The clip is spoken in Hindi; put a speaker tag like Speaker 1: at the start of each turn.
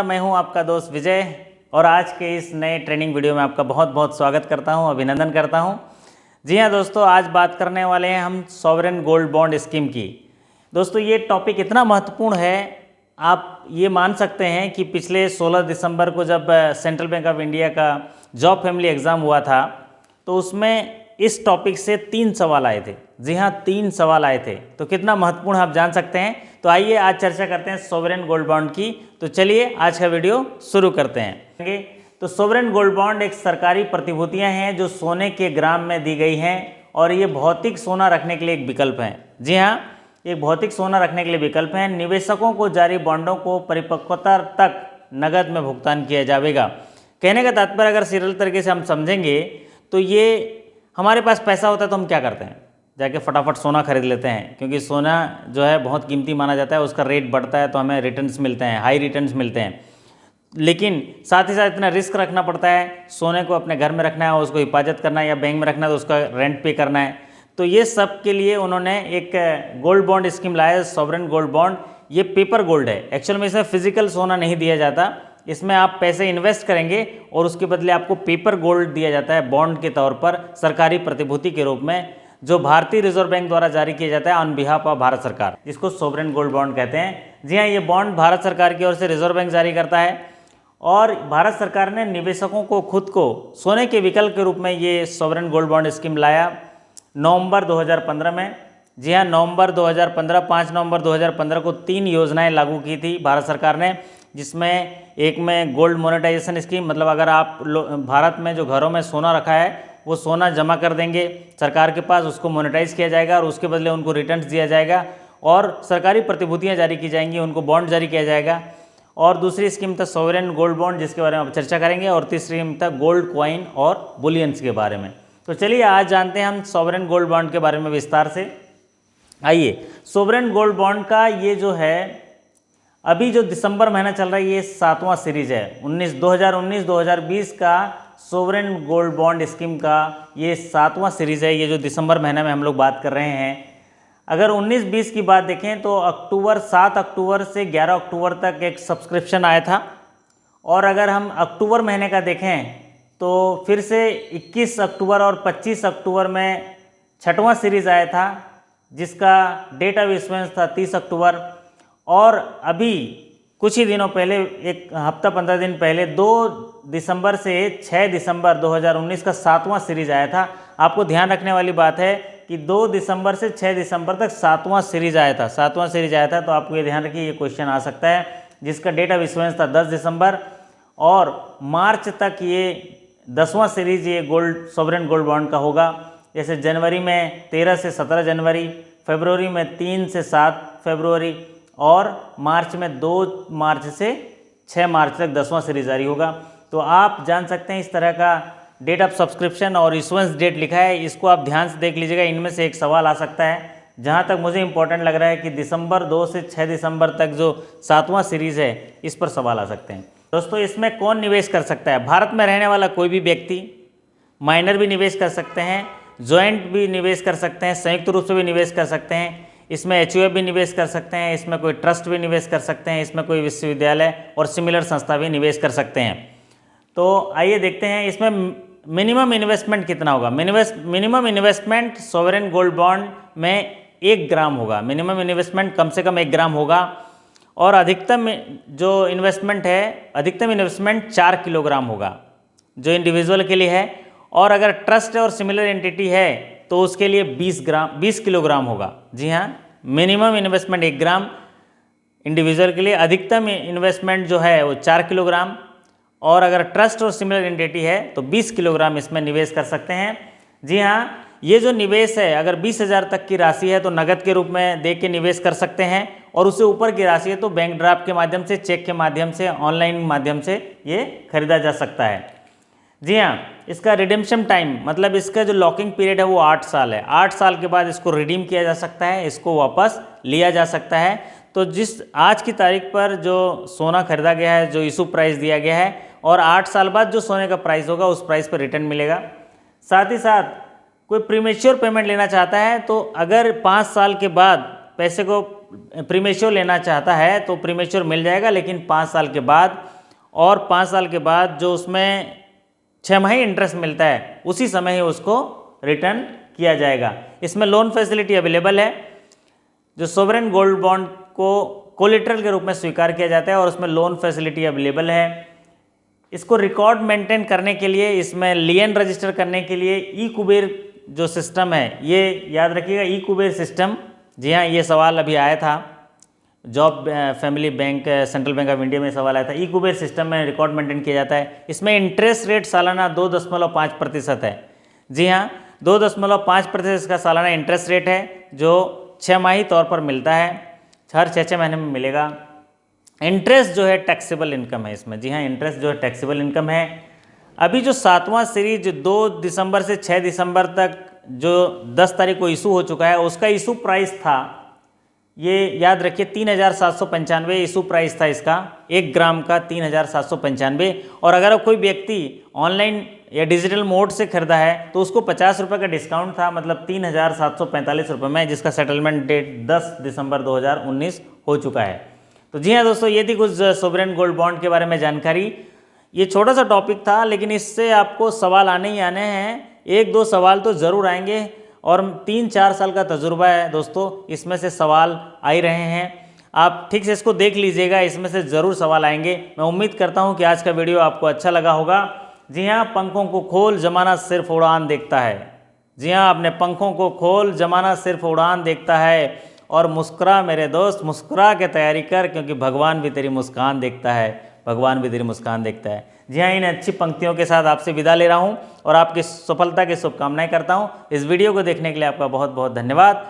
Speaker 1: मैं हूं आपका दोस्त विजय और आज के इस नए ट्रेनिंग वीडियो में आपका बहुत बहुत स्वागत करता हूं, अभिनंदन करता हूं। जी हां दोस्तों, आज बात करने वाले हैं हम सॉवरेन गोल्ड बॉन्ड स्कीम की। दोस्तों ये टॉपिक इतना महत्वपूर्ण है, आप ये मान सकते हैं कि पिछले 16 दिसंबर को जब सेंट्रल बैंक ऑफ इंडिया का जॉब फैमिली एग्ज़ाम हुआ था तो उसमें इस टॉपिक से 3 सवाल आए थे। जी हाँ, 3 सवाल आए थे, तो कितना महत्वपूर्ण आप जान सकते हैं। तो आइए आज चर्चा करते हैं सॉवरेन गोल्ड बॉन्ड की। तो चलिए आज का वीडियो शुरू करते हैं। तो सॉवरेन गोल्ड बॉन्ड एक सरकारी प्रतिभूतियां हैं जो सोने के ग्राम में दी गई हैं और ये भौतिक सोना रखने के लिए एक विकल्प है। जी हाँ, एक भौतिक सोना रखने के लिए विकल्प है। निवेशकों को जारी बॉन्डों को परिपक्वता तक नगद में भुगतान किया जाएगा। कहने का तात्पर्य अगर सीरियल तरीके से हम समझेंगे तो ये हमारे पास पैसा होता है तो हम क्या करते हैं, जाके फटाफट सोना खरीद लेते हैं, क्योंकि सोना जो है बहुत कीमती माना जाता है, उसका रेट बढ़ता है तो हमें रिटर्न्स मिलते हैं, हाई रिटर्न्स मिलते हैं। लेकिन साथ ही साथ इतना रिस्क रखना पड़ता है, सोने को अपने घर में रखना है, उसको हिफाजत करना है, या बैंक में रखना है तो उसका रेंट पे करना है। तो ये सब के लिए उन्होंने एक गोल्ड बॉन्ड स्कीम लाया है, सॉवरेन गोल्ड बॉन्ड। ये पेपर गोल्ड है, एक्चुअल में इसमें फिजिकल सोना नहीं दिया जाता, इसमें आप पैसे इन्वेस्ट करेंगे और उसके बदले आपको पेपर गोल्ड दिया जाता है बॉन्ड के तौर पर, सरकारी प्रतिभूति के रूप में, जो भारतीय रिजर्व बैंक द्वारा जारी किया जाता है ऑन बिहाफ ऑफ भारत सरकार, जिसको सॉवरेन गोल्ड बॉन्ड कहते हैं। जी हाँ, ये बॉन्ड भारत सरकार की ओर से रिजर्व बैंक जारी करता है और भारत सरकार ने निवेशकों को खुद को सोने के विकल्प के रूप में ये सॉवरेन गोल्ड बॉन्ड स्कीम लाया नवंबर 2015 में। जी हाँ, नवंबर 2015, 5 नवंबर 2015 को 3 योजनाएं लागू की थी भारत सरकार ने, जिसमें एक में गोल्ड मोनेटाइजेशन स्कीम, मतलब अगर आप भारत में जो घरों में सोना रखा है वो सोना जमा कर देंगे सरकार के पास, उसको मोनेटाइज किया जाएगा और उसके बदले उनको रिटर्न्स दिया जाएगा और सरकारी प्रतिभूतियां जारी की जाएंगी, उनको बॉन्ड जारी किया जाएगा। और दूसरी स्कीम था सॉवरेन गोल्ड बॉन्ड, जिसके बारे में आप चर्चा करेंगे। और तीसरी स्कीम था गोल्ड कॉइन और बुलियंस के बारे में। तो चलिए आज जानते हैं हम सॉवरेन गोल्ड बॉन्ड के बारे में विस्तार से। आइए, सॉवरेन गोल्ड बॉन्ड का ये जो है अभी जो दिसंबर महीना चल रहा है ये 7वां सीरीज है। 2019-2020 का सॉवरेन गोल्ड बॉन्ड स्कीम का ये 7वां सीरीज है, ये जो दिसंबर महीने में हम लोग बात कर रहे हैं। अगर 19-20 की बात देखें तो 7 अक्टूबर से 11 अक्टूबर तक एक सब्सक्रिप्शन आया था, और अगर हम अक्टूबर महीने का देखें तो फिर से 21 अक्टूबर और 25 अक्टूबर में 6वां सीरीज आया था, जिसका डेट ऑफ इशुएंस था 30 अक्टूबर। और अभी कुछ ही दिनों पहले, एक हफ्ता 15 दिन पहले, 2 दिसंबर से 6 दिसंबर 2019 का 7वां सीरीज आया था। आपको ध्यान रखने वाली बात है कि 2 दिसंबर से 6 दिसंबर तक 7वां सीरीज आया था, 7वां सीरीज आया था। तो आपको ये ध्यान रखिए, ये क्वेश्चन आ सकता है, जिसका डेट ऑफ इशुएंस था 10 दिसंबर। और मार्च तक ये 10वां सीरीज ये गोल्ड सॉवरेन गोल्ड बॉन्ड का होगा। जैसे जनवरी में 13 से 17 जनवरी, फरवरी में 3 से 7 फरवरी, और मार्च में 2 मार्च से 6 मार्च तक 10वां सीरीज जारी होगा। तो आप जान सकते हैं इस तरह का डेट ऑफ सब्सक्रिप्शन और इशुएंस डेट लिखा है, इसको आप ध्यान से देख लीजिएगा। इनमें से एक सवाल आ सकता है, जहां तक मुझे इंपॉर्टेंट लग रहा है कि दिसंबर 2 से 6 दिसंबर तक जो 7वां सीरीज है, इस पर सवाल आ सकते हैं। दोस्तों इसमें कौन निवेश कर सकता है? भारत में रहने वाला कोई भी व्यक्ति, माइनर भी निवेश कर सकते हैं, जॉइंट भी निवेश कर सकते हैं, संयुक्त रूप से भी निवेश कर सकते हैं, इसमें एचयूएफ भी निवेश कर सकते हैं, इसमें कोई ट्रस्ट भी निवेश कर सकते हैं, इसमें कोई विश्वविद्यालय और सिमिलर संस्था भी निवेश कर सकते हैं। तो आइए देखते हैं इसमें मिनिमम इन्वेस्टमेंट कितना होगा। Minimum investment sovereign gold bond में 1 ग्राम होगा। मिनिमम इन्वेस्टमेंट कम से कम 1 ग्राम होगा। और अधिकतम जो इन्वेस्टमेंट है, अधिकतम इन्वेस्टमेंट 4 किलोग्राम होगा, जो इंडिविजुअल के लिए है। और अगर ट्रस्ट और सिमिलर एंटिटी है तो उसके लिए 20 किलोग्राम होगा। जी हाँ, मिनिमम इन्वेस्टमेंट 1 ग्राम इंडिविजुअल के लिए, अधिकतम इन्वेस्टमेंट जो है वो 4 किलोग्राम, और अगर ट्रस्ट और सिमिलर एंटिटी है तो 20 किलोग्राम इसमें निवेश कर सकते हैं। जी हाँ, ये जो निवेश है, अगर 20,000 तक की राशि है तो नगद के रूप में दे के निवेश कर सकते हैं, और उससे ऊपर की राशि है तो बैंक ड्राफ्ट के माध्यम से, चेक के माध्यम से, ऑनलाइन माध्यम से ये खरीदा जा सकता है। जी हाँ, इसका रिडेम्पशन टाइम, मतलब इसका जो लॉकिंग पीरियड है वो 8 साल है। 8 साल के बाद इसको रिडीम किया जा सकता है, इसको वापस लिया जा सकता है। तो जिस आज की तारीख पर जो सोना खरीदा गया है, जो इशू प्राइस दिया गया है, और 8 साल बाद जो सोने का प्राइस होगा उस प्राइस पर रिटर्न मिलेगा। साथ ही साथ कोई प्रीमेच्योर पेमेंट लेना चाहता है तो अगर 5 साल के बाद पैसे को प्रीमेच्योर लेना चाहता है तो प्रीमेच्योर मिल जाएगा, लेकिन 5 साल के बाद, और 5 साल के बाद जो उसमें 6 माही इंटरेस्ट मिलता है उसी समय ही उसको रिटर्न किया जाएगा। इसमें लोन फैसिलिटी अवेलेबल है, जो सोवरेन गोल्ड बॉन्ड को कोलेटरल के रूप में स्वीकार किया जाता है और उसमें लोन फैसिलिटी अवेलेबल है। इसको रिकॉर्ड मेंटेन करने के लिए, इसमें लियन रजिस्टर करने के लिए ई कुबेर जो सिस्टम है, ये याद रखिएगा, ई कुबेर सिस्टम। जी हाँ, ये सवाल अभी आया था, job family bank central bank of India में सवाल आया था। ई कुबेर सिस्टम में रिकॉर्ड मेंटेन किया जाता है। इसमें इंटरेस्ट रेट सालाना 2.5% है। जी हाँ, 2.5% इसका सालाना इंटरेस्ट रेट है, जो 6 माही तौर पर मिलता है, हर 6 महीने में मिलेगा। इंटरेस्ट जो है टैक्सेबल इनकम है इसमें। जी हाँ, इंटरेस्ट जो है टैक्सेबल इनकम है। अभी जो 7वां सीरीज 2 दिसंबर से 6 दिसंबर तक जो 10 तारीख को इशू हो चुका है, उसका इशू प्राइस था, ये याद रखिए 3,795 इशू प्राइस था इसका, 1 ग्राम का 3,795। और अगर कोई व्यक्ति ऑनलाइन या डिजिटल मोड से खरीदा है तो उसको 50 रुपये का डिस्काउंट था, मतलब 3,745 रुपये में, जिसका सेटलमेंट डेट 10 दिसंबर 2019 हो चुका है। तो जी हाँ दोस्तों, ये थी कुछ सोवरेन गोल्ड बॉन्ड के बारे में जानकारी। ये छोटा सा टॉपिक था, लेकिन इससे आपको सवाल आने ही आने हैं, 1-2 सवाल तो ज़रूर आएंगे, और 3-4 साल का तजुर्बा है दोस्तों, इसमें से सवाल आ ही रहे हैं। आप ठीक से इसको देख लीजिएगा, इसमें से ज़रूर सवाल आएंगे। मैं उम्मीद करता हूँ कि आज का वीडियो आपको अच्छा लगा होगा। जी हाँ, पंखों को खोल, जमाना सिर्फ उड़ान देखता है। जी हाँ, अपने पंखों को खोल, जमाना सिर्फ उड़ान देखता है। और मुस्कुरा मेरे दोस्त, मुस्कुरा के तैयारी कर, क्योंकि भगवान भी तेरी मुस्कान देखता है, भगवान भी तेरी मुस्कान देखता है। जी हाँ, इन अच्छी पंक्तियों के साथ आपसे विदा ले रहा हूँ और आपकी सफलता की शुभकामनाएं करता हूँ। इस वीडियो को देखने के लिए आपका बहुत बहुत धन्यवाद।